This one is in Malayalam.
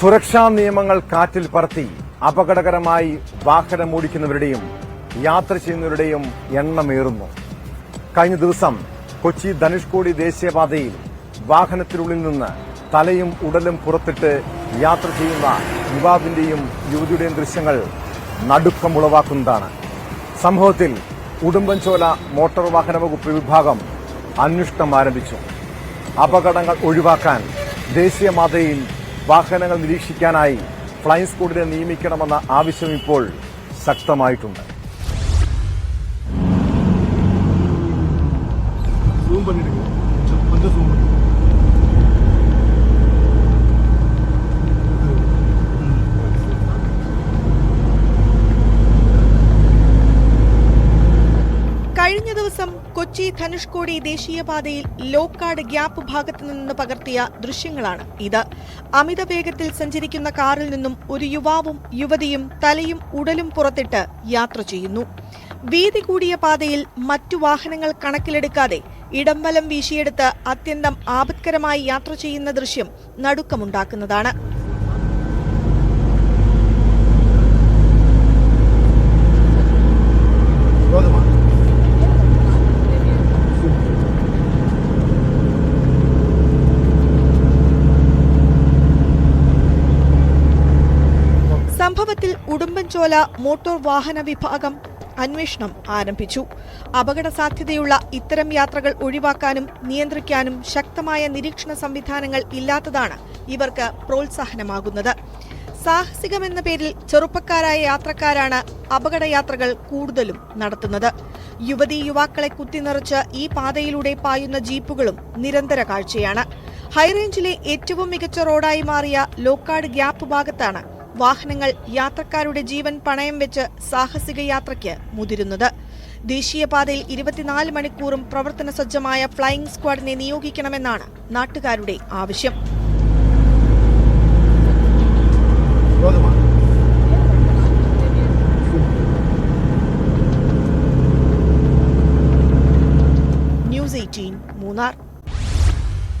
സുരക്ഷാ നിയമങ്ങൾ കാറ്റിൽ പറത്തി അപകടകരമായി വാഹനമോടിക്കുന്നവരുടെയും യാത്ര ചെയ്യുന്നവരുടെയും എണ്ണമേറുന്നു. കഴിഞ്ഞ ദിവസം കൊച്ചി ധനുഷ്കോടി ദേശീയപാതയിൽ വാഹനത്തിനുള്ളിൽ നിന്ന് തലയും ഉടലും പുറത്തിട്ട് യാത്ര ചെയ്യുന്ന യുവാവിന്റെയും യുവതിയുടെയും ദൃശ്യങ്ങൾ നടുക്കമുളവാക്കുന്നതാണ്. സംഭവത്തിൽ ഉടുമ്പൻചോല മോട്ടോർ വാഹന വകുപ്പ് വിഭാഗം അന്വേഷണം ആരംഭിച്ചു. അപകടങ്ങൾ ഒഴിവാക്കാൻ ദേശീയപാതയിൽ വാഹനങ്ങൾ നിരീക്ഷിക്കാനായി ഫ്ലൈയിംഗ് സ്ക്വാഡിനെ നിയമിക്കണമെന്ന ആവശ്യം ഇപ്പോൾ ശക്തമായിട്ടുണ്ട്. കഴിഞ്ഞ ദിവസം കൊച്ചി ധനുഷ്കോടി ദേശീയപാതയിൽ ലോക്കാട് ഗ്യാപ്പ് ഭാഗത്തു നിന്ന് പകർത്തിയ ദൃശ്യങ്ങളാണ് ഇത്. അമിത വേഗത്തിൽ സഞ്ചരിക്കുന്ന കാറിൽ നിന്നും ഒരു യുവാവും യുവതിയും തലയും ഉടലും പുറത്തിട്ട് യാത്ര ചെയ്യുന്നു. വീതി കൂടിയ പാതയിൽ മറ്റു വാഹനങ്ങൾ കണക്കിലെടുക്കാതെ ഇടംവലം വീശിയെടുത്ത് അത്യന്തം ആപത്കരമായി യാത്ര ചെയ്യുന്ന ദൃശ്യം നടുക്കമുണ്ടാക്കുന്നതാണ്. സംഭവത്തിൽ ഉടുമ്പൻചോല മോട്ടോർ വാഹന വിഭാഗം അന്വേഷണം ആരംഭിച്ചു. അപകട സാധ്യതയുള്ള ഇത്തരം യാത്രകൾ ഒഴിവാക്കാനും നിയന്ത്രിക്കാനും ശക്തമായ നിരീക്ഷണ സംവിധാനങ്ങൾ ഇല്ലാത്തതാണ് ഇവർക്ക് പ്രോത്സാഹനമാകുന്നത്. സാഹസികമെന്ന പേരിൽ ചെറുപ്പക്കാരായ യാത്രക്കാരാണ് അപകടയാത്രകൾ കൂടുതലും നടത്തുന്നത്. യുവതീ യുവാക്കളെ കുത്തിനിറച്ച് ഈ പാതയിലൂടെ പായുന്ന ജീപ്പുകളും നിരന്തര കാഴ്ചയാണ്. ഹൈറേഞ്ചിലെ ഏറ്റവും മികച്ച റോഡായി മാറിയ ലോക്കാട് ഗ്യാപ്പ് ഭാഗത്താണ് വാഹനങ്ങൾ യാത്രക്കാരുടെ ജീവൻ പണയം വെച്ച് സാഹസിക യാത്രയ്ക്ക് മുതിരുന്നത്. ദേശീയപാതയിൽ 24 മണിക്കൂറും പ്രവർത്തന സജ്ജമായ ഫ്ലൈയിംഗ് സ്ക്വാഡിനെ നിയോഗിക്കണമെന്നാണ് നാട്ടുകാരുടെ ആവശ്യം. ന്യൂസ് 18 മൂന്നാർ.